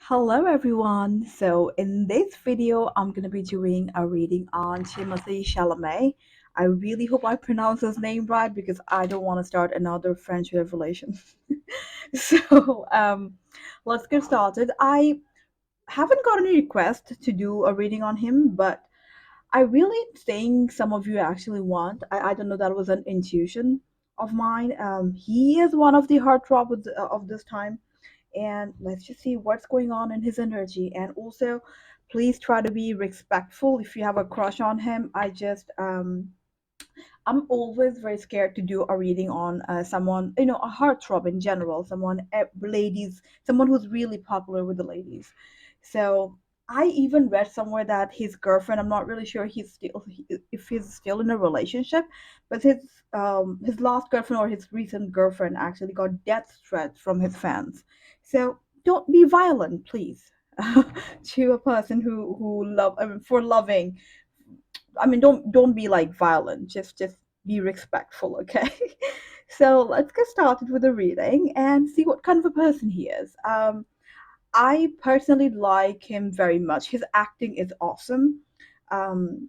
Hello everyone. So in this video, I'm going to be doing a reading on Timothée Chalamet. I really hope I pronounce his name right because I don't want to start another French revelation. So let's get started. I haven't got any request to do a reading on him, but I really think some of you actually want. I don't know, that was an intuition of mine. He is one of the heartthrob of this time, and let's just see what's going on in his energy. And also, please try to be respectful if you have a crush on him. I'm always very scared to do a reading on someone, a heartthrob in general, ladies, someone who's really popular with the ladies. So I even read somewhere that his girlfriend, I'm not really sure if he's still in a relationship, but his last girlfriend or his recent girlfriend actually got death threats from his fans. So don't be violent, please, to a person who love, I mean, for loving. I mean, don't be like violent. Just be respectful, okay? So let's get started with the reading and see what kind of a person he is. I personally like him very much. His acting is awesome. Um,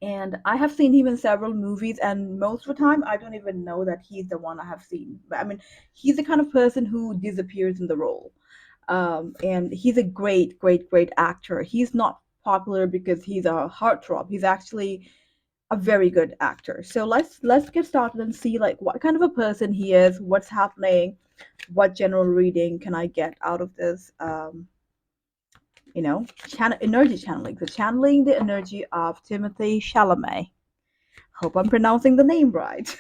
and I have seen him in several movies, and most of the time, I don't even know that he's the one I have seen. But I mean, he's the kind of person who disappears in the role. And he's a great actor. He's not popular because he's a heartthrob. He's actually a very good actor. So let's get started and see like what kind of a person he is, what's happening, what general reading can I get out of this. Energy channeling. So channeling the energy of Timothée Chalamet. Hope I'm pronouncing the name right.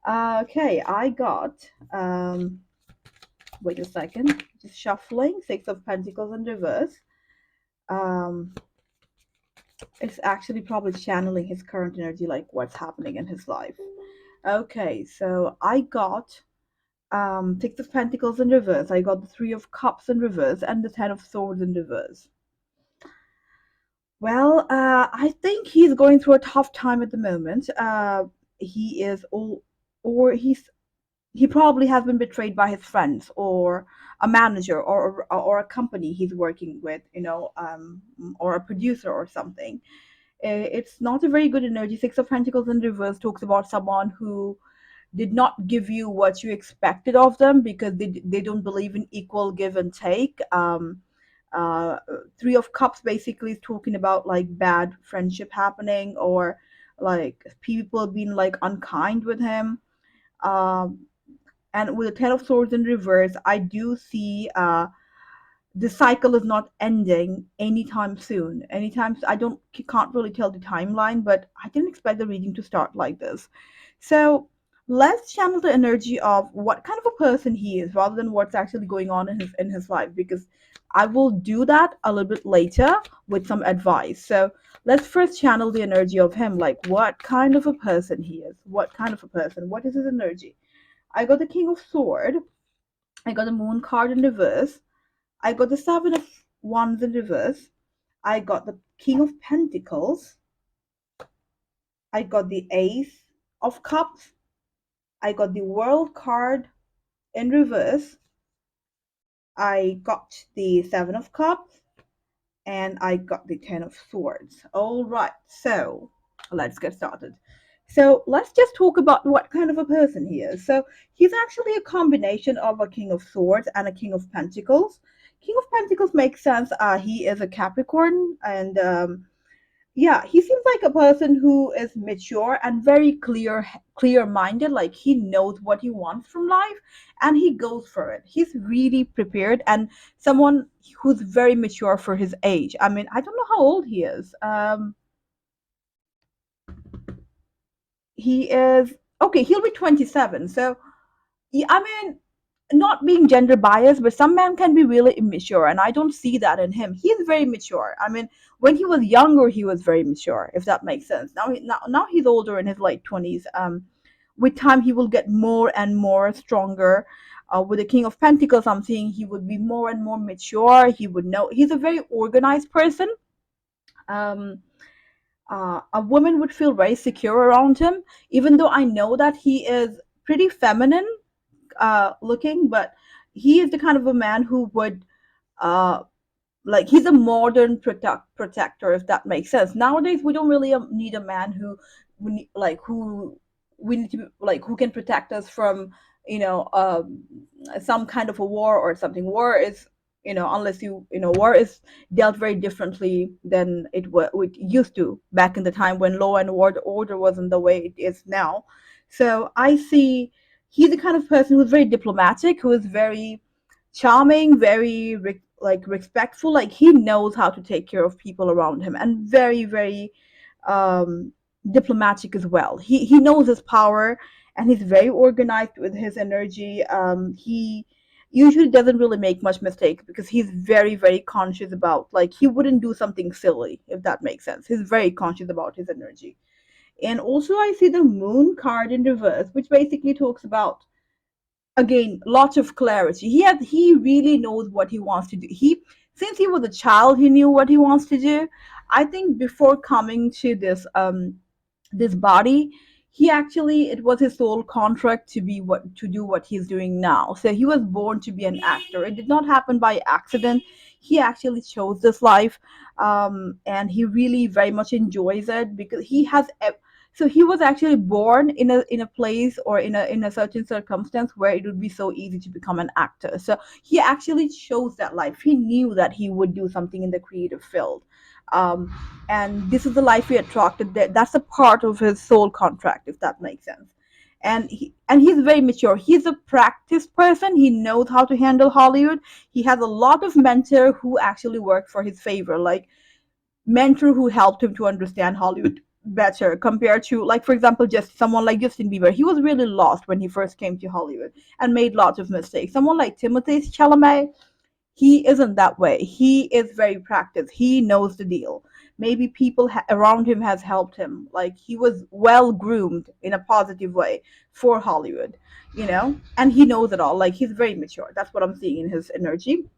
Okay, I got. Wait a second. Just shuffling. Six of Pentacles in reverse. Um, it's actually probably channeling his current energy, like what's happening in his life. Okay, so I got Six of Pentacles in reverse. I got the Three of Cups in reverse and the Ten of Swords in reverse. Well, I think he's going through a tough time at the moment. He is all, or he probably has been betrayed by his friends or a manager or a company he's working with, or a producer or something. It's not a very good energy. Six of Pentacles in reverse talks about someone who did not give you what you expected of them because they don't believe in equal give and take. Uh, Three of Cups basically is talking about like bad friendship happening or like people being like unkind with him. Um, and with the Ten of Swords in reverse, I do see the cycle is not ending anytime soon. Anytime I don't can't really tell the timeline, but I didn't expect the reading to start like this. So let's channel the energy of what kind of a person he is rather than what's actually going on in his life, because I will do that a little bit later with some advice. So let's first channel the energy of him, like what kind of a person he is, what kind of a person, what is his energy. I got the King of Sword, I got the Moon card in reverse, I got the Seven of Wands in reverse. I got the King of Pentacles. I got the Ace of Cups. I got the World card in reverse. I got the Seven of Cups. And I got the Ten of Swords. All right, so let's get started. So let's just talk about what kind of a person he is. So he's actually a combination of a King of Swords and a King of Pentacles. King of Pentacles makes sense. He is a Capricorn, and yeah, he seems like a person who is mature and very clear minded. Like he knows what he wants from life and he goes for it. He's really prepared and someone who's very mature for his age. I mean, I don't know how old he is. He is okay, he'll be 27. So yeah, I mean, not being gender biased, but some men can be really immature, and I don't see that in him. He's very mature. I mean, when he was younger, he was very mature, if that makes sense. Now he's older in his late 20s. With time, he will get more and more stronger. With the King of Pentacles, I'm seeing he would be more and more mature. He would know. He's a very organized person. Um, a woman would feel very secure around him, even though I know that he is pretty feminine looking, but he is the kind of a man who would uh like he's a modern protector, if that makes sense. Nowadays we don't really need a man who we need, like who we need to like who can protect us from, you know, some kind of a war or something. War is, you know, unless you know, war is dealt very differently than it used to back in the time when law and order wasn't the way it is now. So I see he's the kind of person who's very diplomatic, who is very charming, very like respectful. Like he knows how to take care of people around him, and very, very um, diplomatic as well. He knows his power, and he's very organized with his energy. He usually doesn't really make much mistake because he's very, very conscious about, like, he wouldn't do something silly, if that makes sense. He's very conscious about his energy. And also I see the moon card in reverse, which basically talks about, again, lots of clarity. He really knows what he wants to do. He Since he was a child, he knew what he wants to do. I think before coming to this body, he actually, it was his soul contract to be what to do what he's doing now. So he was born to be an actor. It did not happen by accident. He actually chose this life, and he really very much enjoys it because so he was actually born in a place or in a certain circumstance where it would be so easy to become an actor. So he actually chose that life. He knew that he would do something in the creative field. Um, and this is the life he attracted. That's a part of his soul contract, if that makes sense. And he's very mature. He's a practiced person. He knows how to handle Hollywood. He has a lot of mentor who actually work for his favor, like mentor who helped him to understand Hollywood better, compared to, like, for example, just someone like Justin Bieber. He was really lost when he first came to Hollywood and made lots of mistakes. Someone like Timothée Chalamet, he isn't that way. He is very practiced. He knows the deal. Maybe people around him has helped him. Like, he was well groomed in a positive way for Hollywood, you know, and he knows it all. Like, he's very mature. That's what I'm seeing in his energy.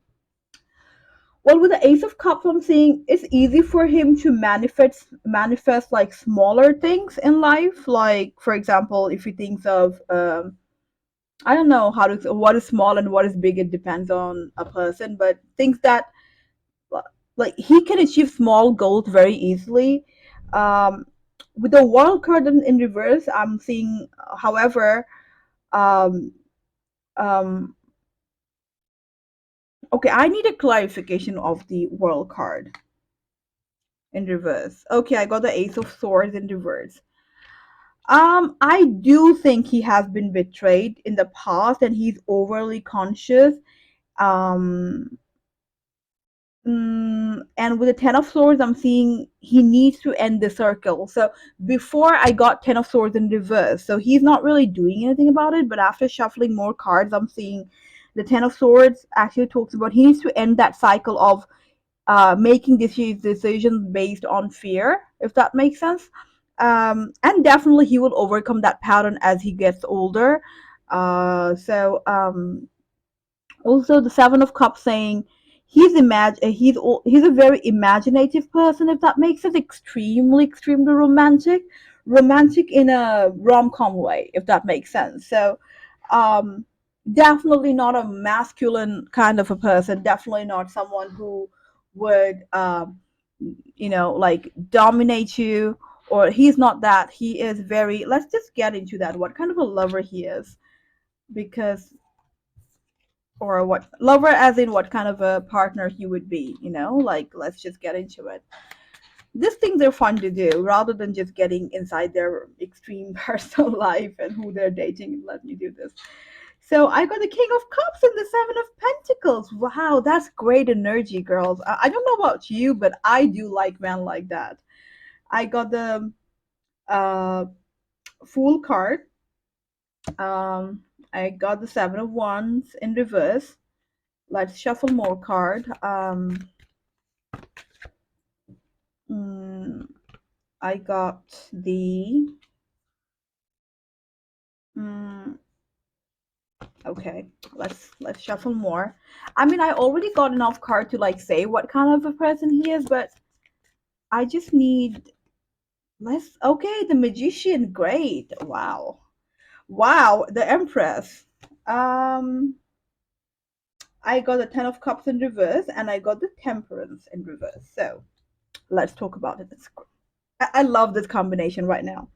Well, with the Ace of Cups, I'm seeing it's easy for him to manifest like smaller things in life. Like, for example, if he thinks of I don't know how to what is small and what is big. It depends on a person, but things that, like, he can achieve small goals very easily. Um, with the World card in reverse, I'm seeing, however, um, um, okay, I need a clarification of the World card in reverse. Okay, I got the Ace of Swords in reverse. I do think he has been betrayed in the past and he's overly conscious. Um, and with the Ten of Swords, I'm seeing he needs to end the circle. So before I got Ten of Swords in reverse, so he's not really doing anything about it. But after shuffling more cards, I'm seeing the Ten of Swords actually talks about he needs to end that cycle of making decisions based on fear, if that makes sense. And definitely he will overcome that pattern as he gets older. Also, the Seven of Cups saying he's a very imaginative person, if that makes it. Extremely romantic in a rom-com way, if that makes sense. So um definitely not a masculine kind of a person, definitely not someone who would like dominate you, or he's not that. He is very, let's just get into that, what kind of a lover he is, because, or what lover as in what kind of a partner he would be, like, let's just get into it. These things are fun to do rather than just getting inside their extreme personal life and who they're dating. Let me do this. So I got the King of Cups and the Seven of Pentacles. Wow, that's great energy, girls. I don't know about you, but I do like men like that. I got the uh, Fool card. I got the Seven of Wands in reverse. Let's shuffle more card. Mm, I got the. Mm, okay, let's shuffle more. I mean, I already got enough card to like say what kind of a person he is, but I just need less. Okay, the Magician, great. Wow, wow, the Empress. Um, I got the Ten of Cups in reverse, and I got the Temperance in reverse. So let's talk about it. I love this combination right now.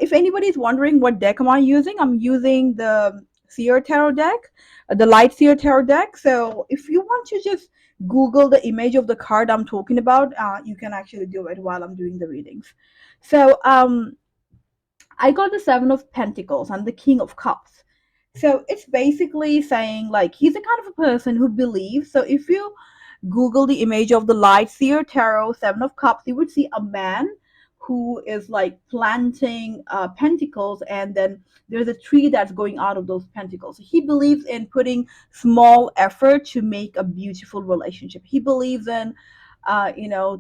If anybody's wondering what deck am I using, I'm using the Seer Tarot deck, the Light Seer Tarot deck. So if you want to just Google the image of the card I'm talking about, you can actually do it while I'm doing the readings. So I got the Seven of Pentacles and the King of Cups. So it's basically saying like he's the kind of a person who believes. So if you Google the image of the Light Seer Tarot, Seven of Cups, you would see a man who is like planting pentacles, and then there's a tree that's going out of those pentacles. He believes in putting small effort to make a beautiful relationship. He believes in,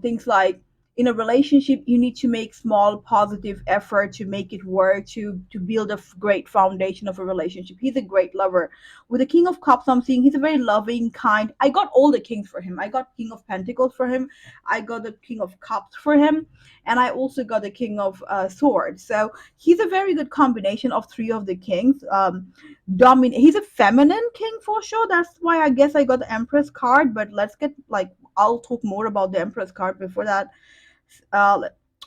things like in a relationship you need to make small positive effort to make it work, to build a great foundation of a relationship. He's a great lover. With the King of Cups, I'm seeing he's a very loving, kind. I got all the kings for him. I got King of Pentacles for him, I got the King of Cups for him, and I also got the King of Swords. So he's a very good combination of three of the kings. He's a feminine king for sure. That's why I guess I got the Empress card. But let's get like, I'll talk more about the Empress card before that. uh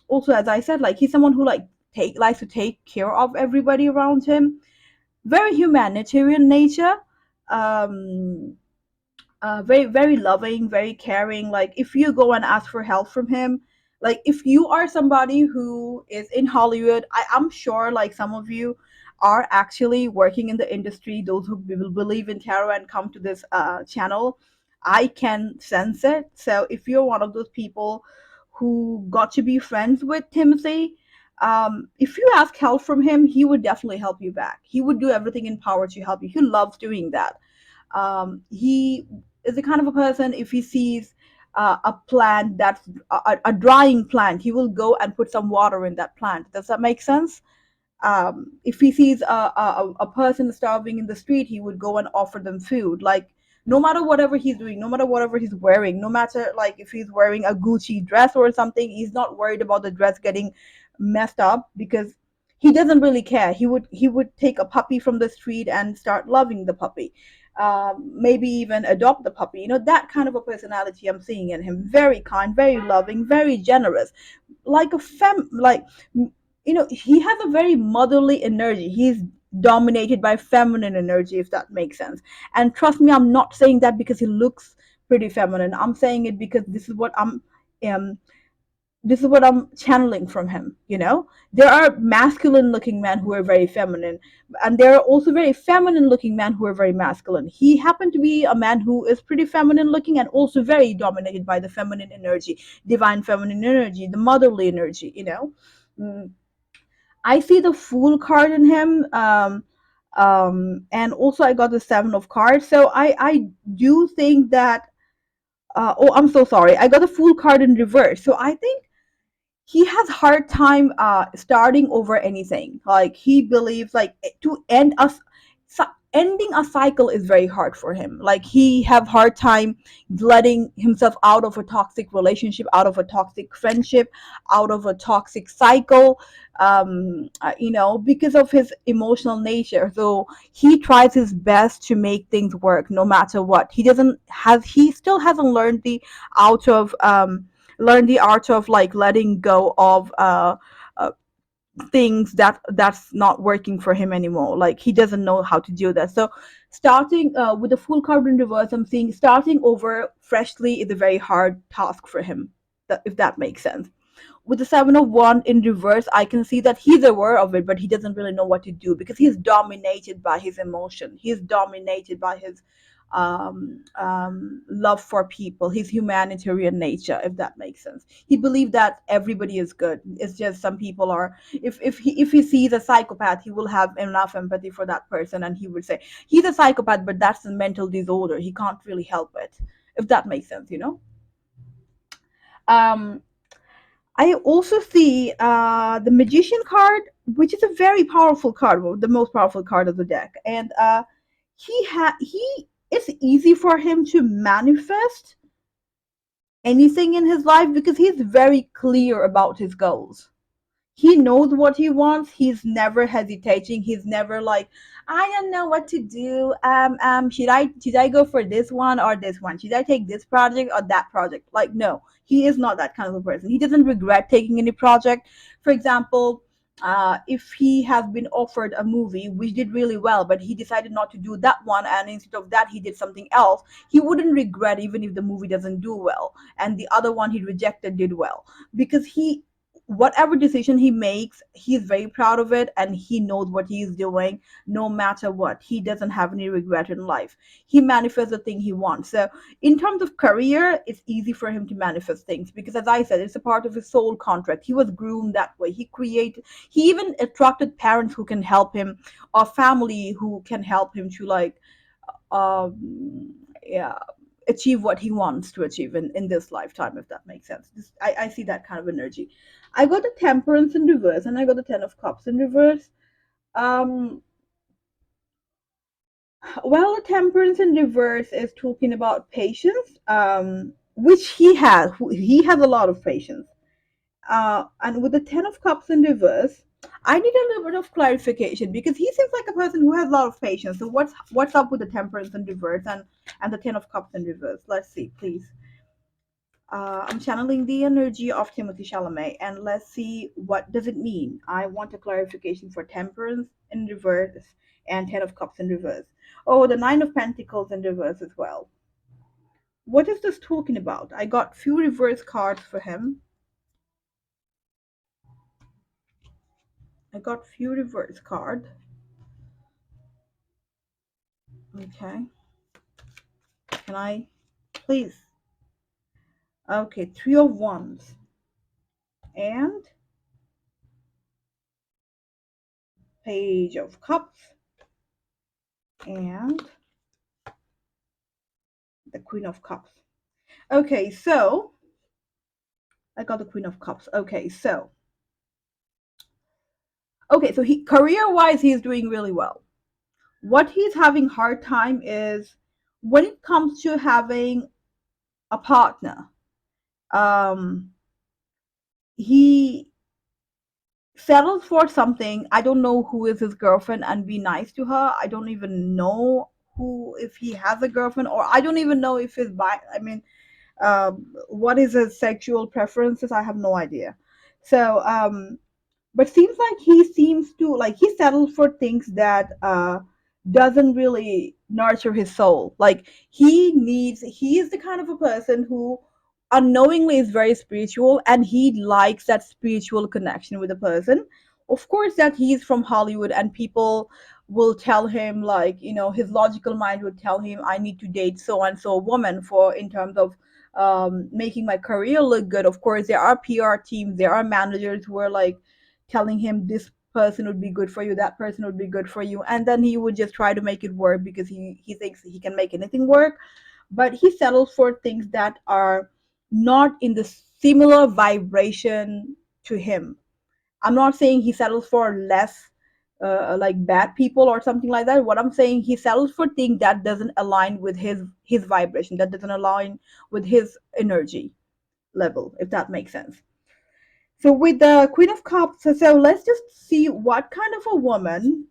Also, as I said, like he's someone who like take likes to take care of everybody around him. Very humanitarian nature. um Very loving, very caring. Like if you go and ask for help from him, like if you are somebody who is in Hollywood, I'm sure like some of you are actually working in the industry, those who believe in tarot and come to this channel, I can sense it. So if you're one of those people who got to be friends with Timothy, if you ask help from him, he would definitely help you back. He would do everything in power to help you. He loves doing that. He is the kind of a person, if he sees a plant that's a drying plant, he will go and put some water in that plant. Does that make sense? If he sees a person starving in the street, he would go and offer them food. Like no matter whatever he's doing, no matter whatever he's wearing, no matter like if he's wearing a Gucci dress or something, he's not worried about the dress getting messed up, because he doesn't really care. He would take a puppy from the street and start loving the puppy. Maybe even adopt the puppy. That kind of a personality I'm seeing in him. Very kind, very loving, very generous. Like a he has a very motherly energy. He's dominated by feminine energy, if that makes sense. And trust me, I'm not saying that because he looks pretty feminine. I'm saying it because um this is what I'm channeling from him. There are masculine looking men who are very feminine, and there are also very feminine looking men who are very masculine. He happened to be a man who is pretty feminine looking and also very dominated by the feminine energy, divine feminine energy, the motherly energy. Mm, I see the Fool card in him. And also I got the Seven of Cards. So I do think that. Oh, I'm so sorry. I got the Fool card in reverse. So I think he has hard time starting over anything. Like he believes like to ending a cycle is very hard for him. Like he have hard time letting himself out of a toxic relationship, out of a toxic friendship, out of a toxic cycle, because of his emotional nature. So he tries his best to make things work no matter what. He still hasn't out of learn the art of like letting go of uh, things that's not working for him anymore. Like he doesn't know how to do that. So starting with the Full card in reverse, I'm seeing starting over freshly is a very hard task for him, if that makes sense. With the Seven of Wands in reverse, I can see that he's aware of it, but he doesn't really know what to do because he's dominated by his emotion. He's dominated by his love for people, his humanitarian nature, if that makes sense. He believes that everybody is good. It's just some people are. If he sees a psychopath, he will have enough empathy for that person, and he would say he's a psychopath, but that's a mental disorder. He can't really help it, if that makes sense. Um, I also see the Magician card, which is a very powerful card, well, the most powerful card of the deck, and he it's easy for him to manifest anything in his life because he's very clear about his goals. He knows what he wants. He's never hesitating. He's never like, I don't know what to do. Should I go for this one or this one? Should I take this project or that project? Like, no, he is not that kind of a person. He doesn't regret taking any project. For example, if he has been offered a movie which did really well, but he decided not to do that one, and instead of that, he did something else, he wouldn't regret even if the movie doesn't do well, and the other one he rejected did well, because he whatever decision he makes, he's very proud of it and he knows what he's doing no matter what. He doesn't have any regret in life. He manifests the thing he wants. So, in terms of career, it's easy for him to manifest things because, as I said, it's a part of his soul contract. He was groomed that way. He even attracted parents who can help him or family who can help him to, like, yeah, achieve what he wants to achieve in this lifetime, if that makes sense. I see that kind of energy. I got the temperance in reverse and I got the 10 of cups in reverse. um well, the temperance in reverse is talking about patience, which he has a lot of patience. And with the 10 of cups in reverse, I need a little bit of clarification because he seems like a person who has a lot of patience. So what's up with the temperance in reverse and the 10 of cups in reverse? Let's see, please. I'm channeling the energy of Timothée Chalamet, and let's see what does it mean. I want a clarification for temperance in reverse and 10 of cups in reverse. Oh, the 9 of pentacles in reverse as well. What is this talking about? I got few reverse cards for him. I got few reverse card. Okay. Can I please? Okay, 3 of wands and page of cups and the queen of cups. Okay, so I got the queen of cups. Okay, so he career wise he's doing really well. What he's having hard time is when it comes to having a partner. Um he settles for something. I don't know who is his girlfriend and be nice to her. I don't even know who, if he has a girlfriend, or I don't even know if his I mean, what is his sexual preferences. I have no idea. So but seems like he seems to like he settles for things that doesn't really nurture his soul. Like he is the kind of a person who unknowingly is very spiritual and he likes that spiritual connection with a person. Of course that he's from Hollywood and people will tell him, like, his logical mind would tell him, I need to date so and so woman for in terms of making my career look good. Of course there are PR teams, there are managers who are like telling him this person would be good for you, that person would be good for you, and then he would just try to make it work because he thinks he can make anything work. But he settles for things that are not in the similar vibration to him. I'm not saying he settles for less like bad people or something like that. What I'm saying, he settles for things that doesn't align with his vibration, that doesn't align with his energy level, if that makes sense. So with the queen of cups, so let's just see what kind of a woman.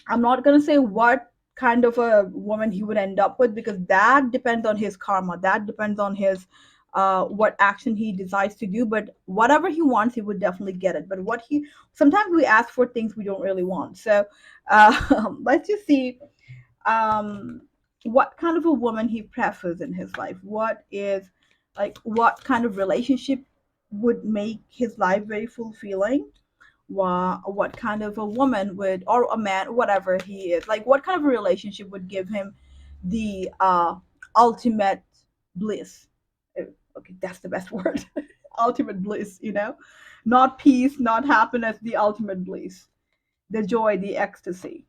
I'm not going to say what kind of a woman he would end up with because that depends on his karma. That depends on his what action he decides to do. But whatever he wants, he would definitely get it. But what he sometimes we ask for things we don't really want. So let's just see um, what kind of a woman he prefers in his life. What kind of relationship would make his life very fulfilling. What kind of a woman would, or a man, whatever he is, like what kind of a relationship would give him the ultimate bliss. Okay, that's the best word. Ultimate bliss, not peace, not happiness, the ultimate bliss, the joy, the ecstasy.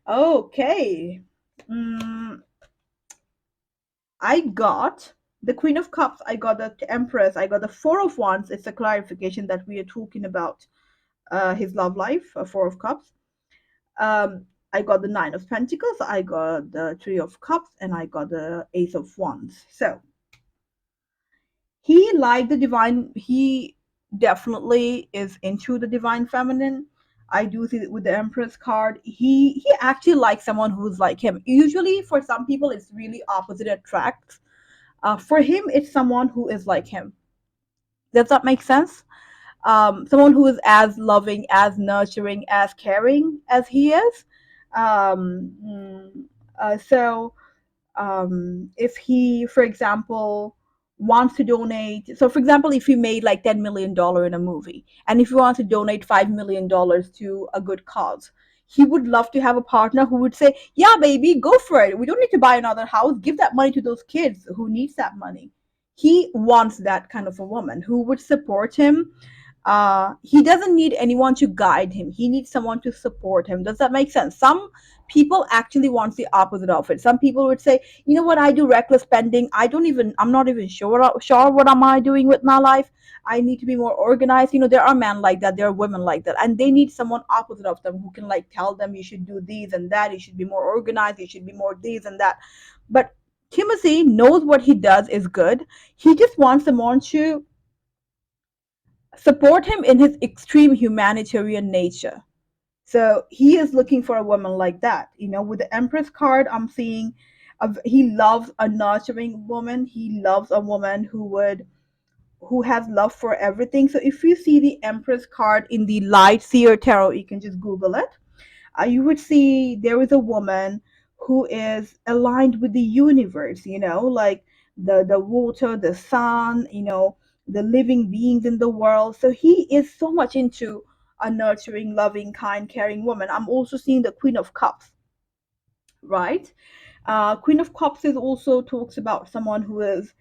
Okay. mm, I got the queen of cups, I got the empress, I got the 4 of wands. It's a clarification that we are talking about his love life, 4 of cups. I got the 9 of pentacles, I got the 3 of cups, and I got the Ace of wands. So he liked the divine. He definitely is into the divine feminine. I do see that with the Empress card. He actually likes someone who's like him. Usually, for some people, it's really opposite attracts. For him, it's someone who is like him. Does that make sense? Someone who is as loving, as nurturing, as caring as he is. Um, mm, so if he, for example, wants to donate, so for example, if he made like $10 million in a movie, and if he wants to donate $5 million to a good cause, he would love to have a partner who would say, "Yeah, baby, go for it. We don't need to buy another house. Give that money to those kids who needs that money." He wants that kind of a woman who would support him. He doesn't need anyone to guide him. He needs someone to support him. Does that make sense? Some people actually want the opposite of it. Some people would say, you know what, I do reckless spending. I'm not even sure what am I doing with my life. I need to be more organized. There are men like that, there are women like that, and they need someone opposite of them who can like tell them you should do these and that, you should be more organized, you should be more these and that. But Timothy knows what he does is good. He just wants someone to support him in his extreme humanitarian nature. So he is looking for a woman like that. With the Empress card, I'm seeing he loves a nurturing woman. He loves a woman who has love for everything. So if you see the Empress card in the Light Seer Tarot, you can just Google it. You would see there is a woman who is aligned with the universe, like the water, the sun, the living beings in the world. So he is so much into a nurturing, loving, kind, caring woman. I'm also seeing the Queen of Cups, right? Queen of Cups is also talks about someone who is,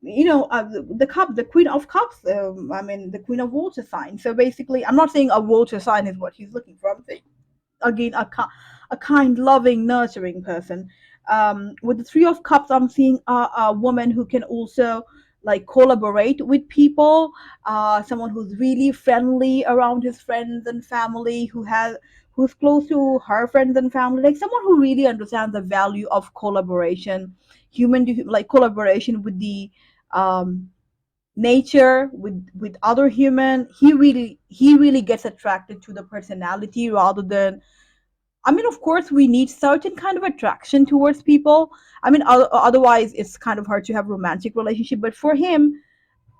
the Queen of Cups. I mean, the Queen of Water sign. So basically, I'm not saying a water sign is what he's looking for. I'm saying again a kind, loving, nurturing person. With the Three of Cups, I'm seeing a woman who can also like collaborate with people, someone who's really friendly around his friends and family, who's close to her friends and family, like someone who really understands the value of collaboration, like collaboration with the um, nature, with other human. He really gets attracted to the personality rather than, I mean, of course, we need certain kind of attraction towards people. I mean, otherwise, it's kind of hard to have romantic relationship. But for him,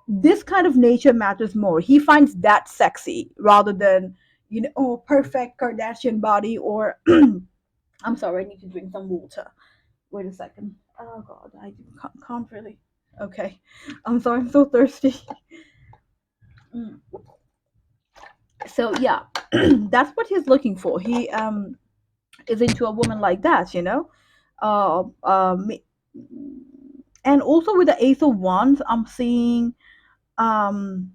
this kind of nature matters more. He finds that sexy rather than, oh, perfect Kardashian body or. I'm sorry, I need to drink some water. Wait a second. Oh God, I can't really. Okay, I'm sorry, I'm so thirsty. Mm. So yeah, that's what he's looking for. He is into a woman like that, uh, um, and also with the Ace of Wands, I'm seeing, um,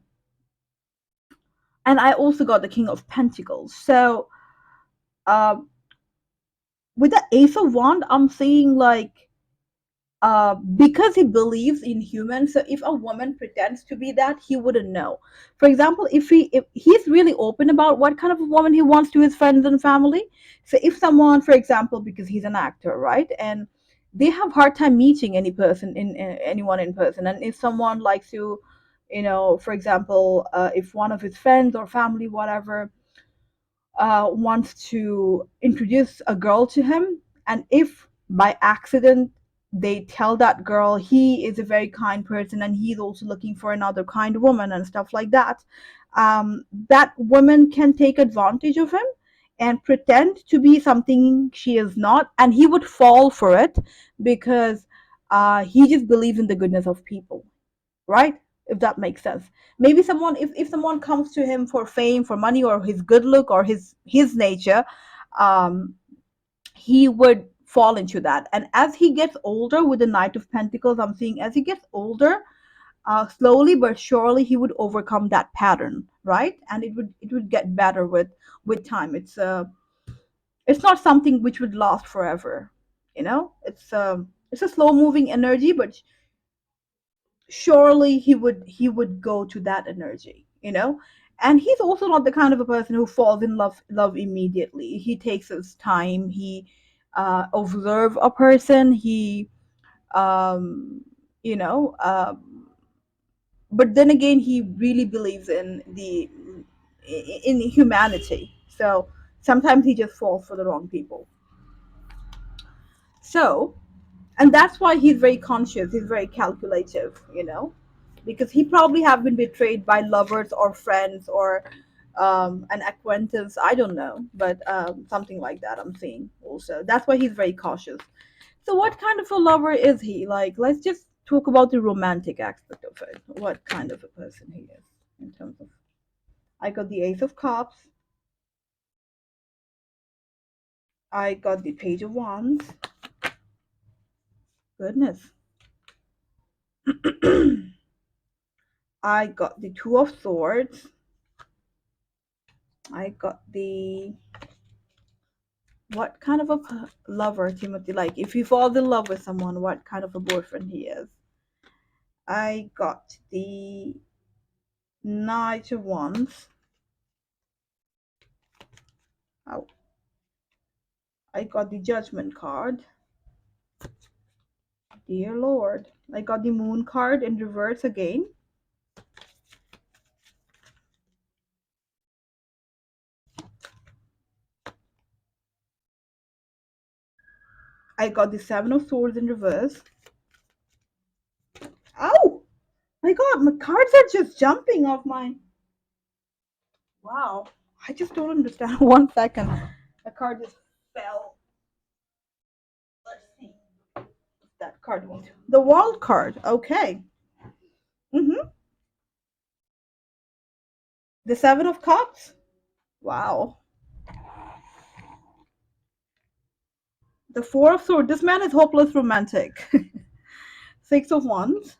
and I also got the King of Pentacles. So uh, with the Ace of Wands, I'm seeing like, because he believes in humans. So if a woman pretends to be that, he wouldn't know. For example, if he's really open about what kind of a woman he wants to his friends and family. So if someone, for example, because he's an actor, right, and they have hard time meeting anyone in person, and if someone likes to, for example, if one of his friends or family, whatever, wants to introduce a girl to him, and if by accident they tell that girl he is a very kind person and he's also looking for another kind woman and stuff like that, that woman can take advantage of him and pretend to be something she is not, and he would fall for it because he just believes in the goodness of people, right? If that makes sense. Maybe if someone comes to him for fame, for money, or his good look, or his nature, um, he would fall into that. And as he gets older, with the Knight of Pentacles, I'm seeing as he gets older, slowly but surely he would overcome that pattern, right? And it would get better with time. It's not something which would last forever. It's a slow moving energy, but surely he would go to that energy, and he's also not the kind of a person who falls in love immediately. He takes his time. He observe a person. He um you know but then again, he really believes in the in humanity. So sometimes he just falls for the wrong people. So, and that's why he's very conscious. He's very calculative, because he probably have been betrayed by lovers or friends or an acquaintance. I don't know, but something like that. I'm seeing also. That's why he's very cautious. So, what kind of a lover is he? Like, let's just talk about the romantic aspect of it. What kind of a person he is in terms of. I got the Ace of Cups. I got the Page of Wands. Goodness. I got the Two of Swords. I got the what kind of a lover Timothy like? If you fall in love with someone, what kind of a boyfriend he is? I got the Knight of Wands. Oh, I got the Judgment card. Dear Lord, I got the Moon card in reverse again. I got the Seven of Swords in reverse. Oh my God, my cards are just jumping off my. Wow, I just don't understand. 1 second, the card just fell. Let's see. That card won't. The World card. Okay. Mm-hmm. The Seven of Cups. Wow. The Four of Swords. This man is hopeless romantic. Six of Wands.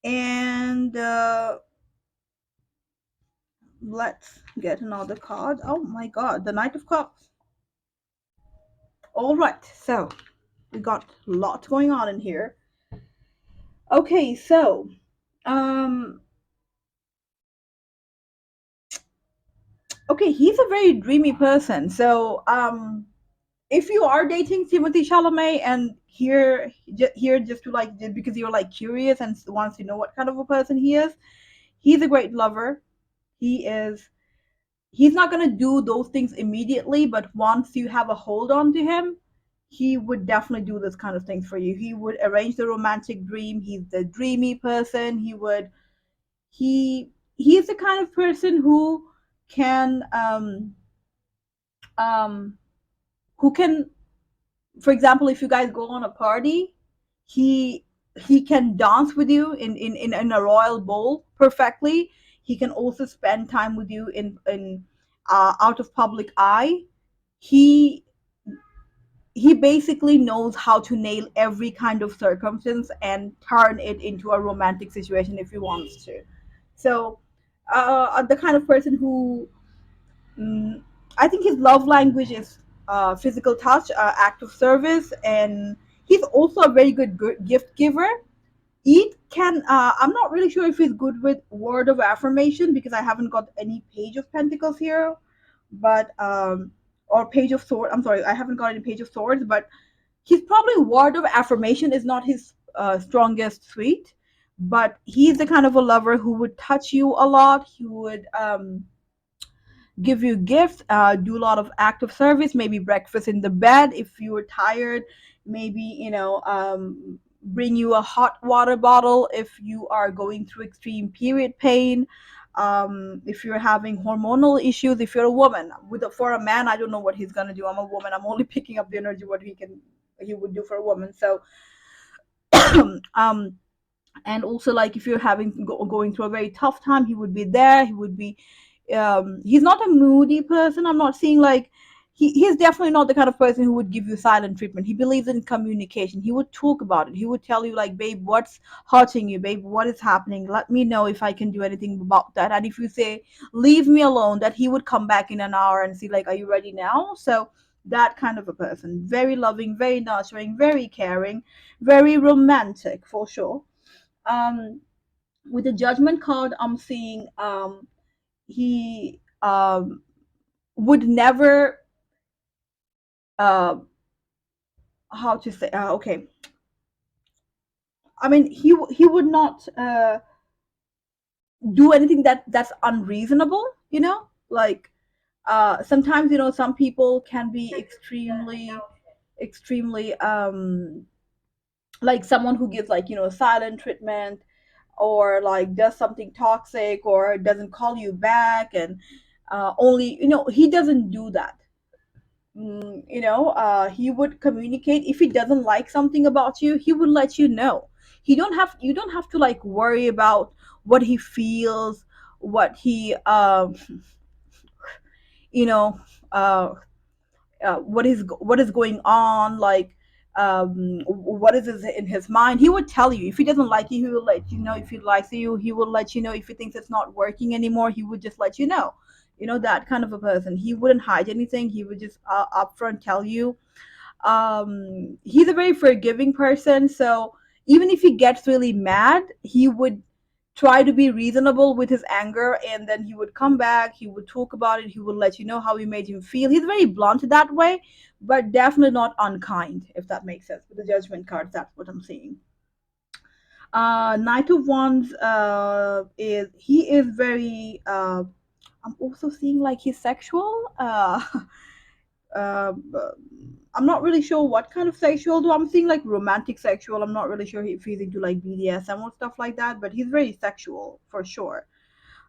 And let's get another card. Oh my God. The Knight of Cups. All right. So we got a lot going on in here. Okay. So, um, okay. He's a very dreamy person. So, if you are dating Timothée Chalamet and here just to like just because you're like curious and wants to know what kind of a person he is, he's a great lover. He is he's not gonna do those things immediately, but once you have a hold on to him, he would definitely do this kind of things for you. He would arrange the romantic dream. He's the dreamy person. He's the kind of person can um um who can, for example, if you guys go on a party, he he can dance with you in a royal bowl perfectly. He can also spend time with you in out of public eye. He he basically knows how to nail every kind of circumstance and turn it into a romantic situation if he wants to. So the kind of person who, Mm, I think his love language is physical touch, act of service, and he's also a very good gift giver. It can. I'm not really sure if he's good with word of affirmation because I haven't got any Page of Pentacles here, but or Page of Swords. I'm sorry, I haven't got any Page of Swords, but he's probably word of affirmation is not his strongest suite. But he's the kind of a lover who would touch you a lot. He would give you gifts, do a lot of active service, maybe breakfast in the bed if you were tired, maybe, bring you a hot water bottle if you are going through extreme period pain. If you're having hormonal issues, if you're a woman, for a man, I don't know what he's gonna do. I'm a woman. I'm only picking up the energy what he would do for a woman. So, um, and also like if you're going through a very tough time, he would be there. He would be he's not a moody person. I'm not seeing like he's definitely not the kind of person who would give you silent treatment. He believes in communication. He would talk about it. He would tell you like, babe, what's hurting you, babe, what is happening, let me know if I can do anything about that. And if you say leave me alone, that he would come back in an hour and see like, are you ready now? So that kind of a person, very loving, very nurturing, very caring, very romantic for sure. um with the Judgment card, I'm seeing he would never uh how to say okay, I mean, he would not do anything that's unreasonable, like sometimes, some people can be extremely like someone who gives, like, silent treatment, or like does something toxic, or doesn't call you back, and only, he doesn't do that. He would communicate. If he doesn't like something about you, he would let you know. You don't have to like worry about what he feels, what he you know uh what is going on, like what is in his mind. He would tell you. If he doesn't like you, he will let you know. If he likes you, he will let you know. If he thinks it's not working anymore, he would just let you know. That kind of a person. He wouldn't hide anything. He would just upfront tell you. He's a very forgiving person, so even if he gets really mad, he would try to be reasonable with his anger, and then he would come back, he would talk about it, he would let you know how he made him feel. He's very blunt that way, but definitely not unkind, if that makes sense. With the judgment cards, that's what I'm seeing. Knight of Wands, is he is very I'm also seeing like he's sexual. Uh, I'm not really sure what kind of sexual, though I'm seeing like romantic sexual. I'm not really sure if he's into like BDSM or stuff like that, but he's very sexual for sure.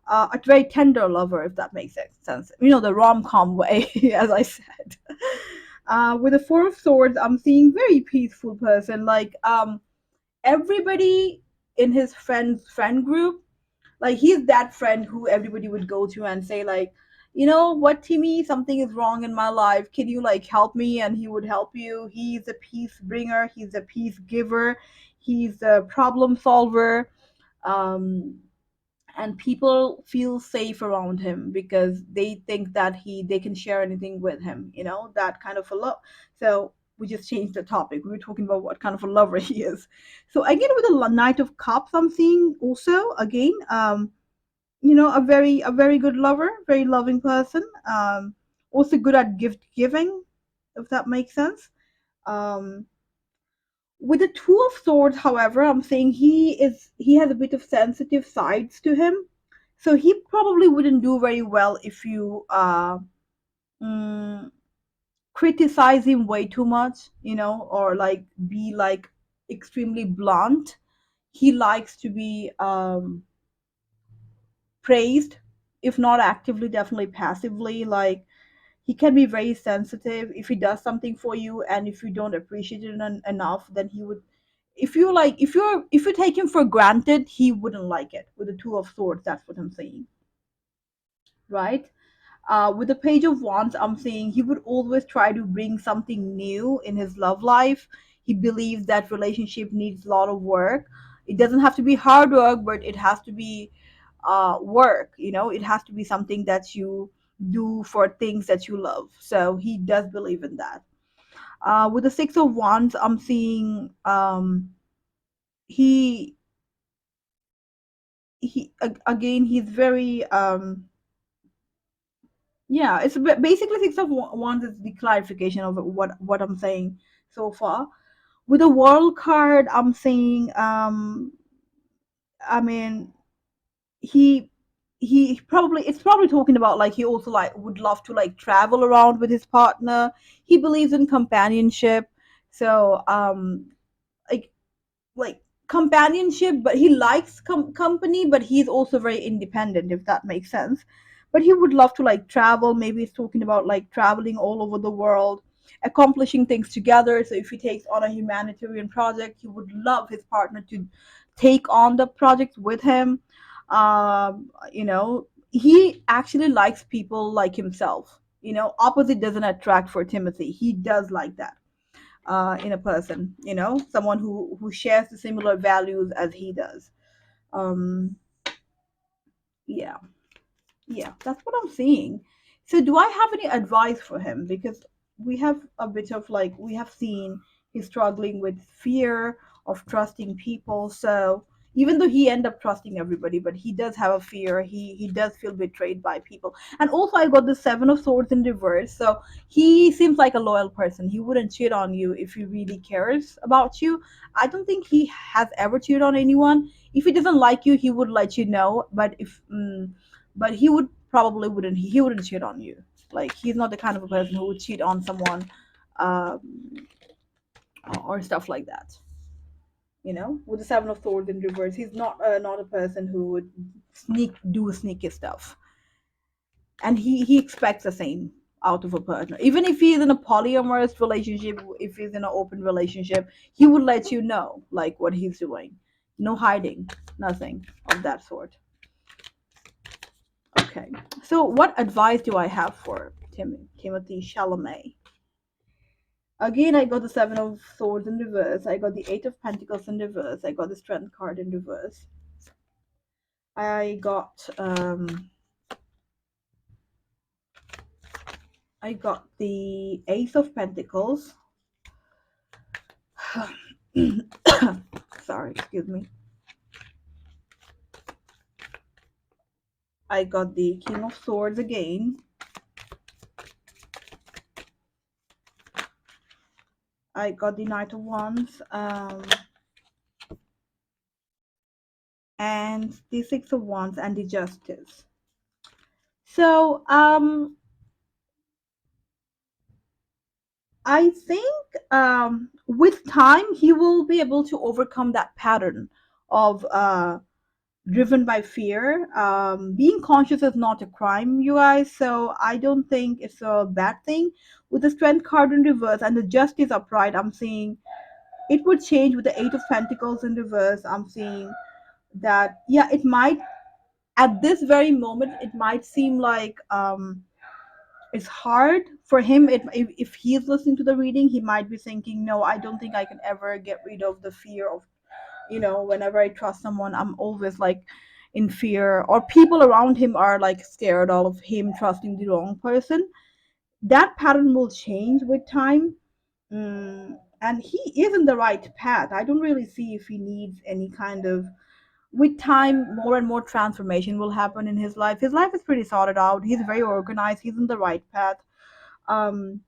A very tender lover, if that makes sense. The rom com way, as I said. With the Four of Swords, I'm seeing very peaceful person. Like everybody in his friend group, like he's that friend who everybody would go to and say, like, you know what, Timmy, something is wrong in my life. Can you like help me? And he would help you. He's a peace bringer. He's a peace giver. He's a problem solver. Um, and people feel safe around him because they think that they can share anything with him. That kind of a love. So we just changed the topic. We were talking about what kind of a lover he is. So again, with the Knight of Cups, I'm seeing also again, a very good lover, very loving person, also good at gift giving, if that makes sense. um with the Two of Swords, however, I'm saying he has a bit of sensitive sides to him, so he probably wouldn't do very well if you mm, criticize him way too much, or like be like extremely blunt. He likes to be praised, if not actively, definitely passively. Like he can be very sensitive if he does something for you, and if you don't appreciate it enough, then he would. If you take him for granted, he wouldn't like it. With the Two of Swords, that's what I'm saying, right? With the Page of Wands, I'm saying he would always try to bring something new in his love life. He believes that relationship needs a lot of work. It doesn't have to be hard work, but it has to be work. It has to be something that you do for things that you love. So he does believe in that. With the Six of Wands, I'm seeing he again, he's very yeah, it's basically Six of Wands is the clarification of what I'm saying so far. With the World card, I'm saying I mean, he he probably it's probably talking about like he also like would love to like travel around with his partner. He believes in companionship. So like companionship, but he likes company, but he's also very independent, if that makes sense. But he would love to like travel. Maybe it's talking about like traveling all over the world, accomplishing things together. So if he takes on a humanitarian project, he would love his partner to take on the project with him. He actually likes people like himself. Opposite doesn't attract for Timothy. He does like that in a person, someone who shares the similar values as he does. um yeah, yeah, that's what I'm seeing. So do I have any advice for him? Because we have a bit of we have seen he's struggling with fear of trusting people. So even though he end up trusting everybody, but he does have a fear. He does feel betrayed by people. And also I got the Seven of Swords in reverse, so he seems like a loyal person. He wouldn't cheat on you if he really cares about you. I don't think he has ever cheated on anyone. If he doesn't like you, he would let you know, but if but he would probably wouldn't he wouldn't cheat on you. Like, he's not the kind of a person who would cheat on someone, um, or stuff like that. With the Seven of Swords in reverse, he's not a person who would do sneaky stuff, and he expects the same out of a partner. Even if he's in a polyamorous relationship, if he's in an open relationship, he would let you know like what he's doing. No hiding, nothing of that sort. Okay, so what advice do I have for Timothy Chalamet? Again, I got the Seven of Swords in reverse. I got the Eight of Pentacles in reverse. I got the Strength card in reverse. I got the Ace of Pentacles. Sorry, excuse me. I got the King of Swords again. I got the Knight of Wands, and the Six of Wands, and the Justice. So, I think, with time he will be able to overcome that pattern of driven by fear. Being conscious is not a crime, you guys, so I don't think it's a bad thing. With the Strength card in reverse and the Justice upright, I'm seeing it would change. With the Eight of Pentacles in reverse, I'm seeing that, yeah, it might, at this very moment, it might seem like it's hard for him. If he's listening to the reading, he might be thinking, no, I don't think I can ever get rid of the fear of, whenever I trust someone, I'm always like in fear, or people around him are like scared of him trusting the wrong person. That pattern will change with time. And he is in the right path. I don't really see if he needs any kind of, with time, more and more transformation will happen in his life. His life is pretty sorted out. He's very organized. He's in the right path. um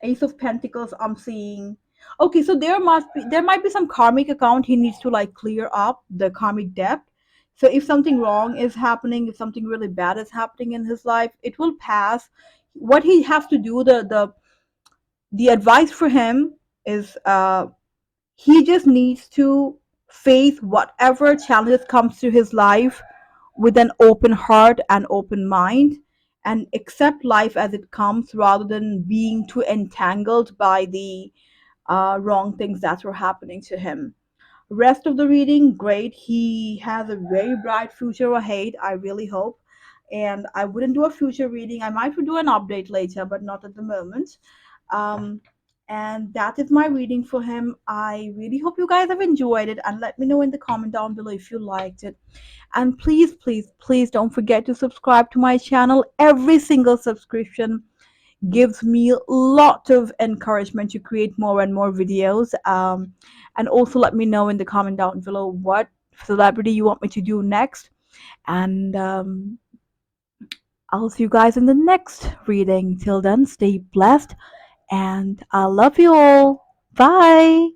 Ace of Pentacles, I'm seeing. Okay, so there might be some karmic account he needs to like clear up, the karmic debt. So if something wrong is happening, if something really bad is happening in his life, it will pass. What he has to do, the advice for him is, he just needs to face whatever challenges comes to his life with an open heart and open mind, and accept life as it comes, rather than being too entangled by the wrong things that were happening to him. Rest of the reading, great. He has a very bright future ahead, I really hope. And I wouldn't do a future reading. I might do an update later, but not at the moment. um, and that is my reading for him. I really hope you guys have enjoyed it, and let me know in the comment down below if you liked it. And please, please, please don't forget to subscribe to my channel. Every single subscription gives me a lot of encouragement to create more and more videos. And also let me know in the comment down below what celebrity you want me to do next. And I'll see you guys in the next reading. Till then, stay blessed, and I love you all. Bye.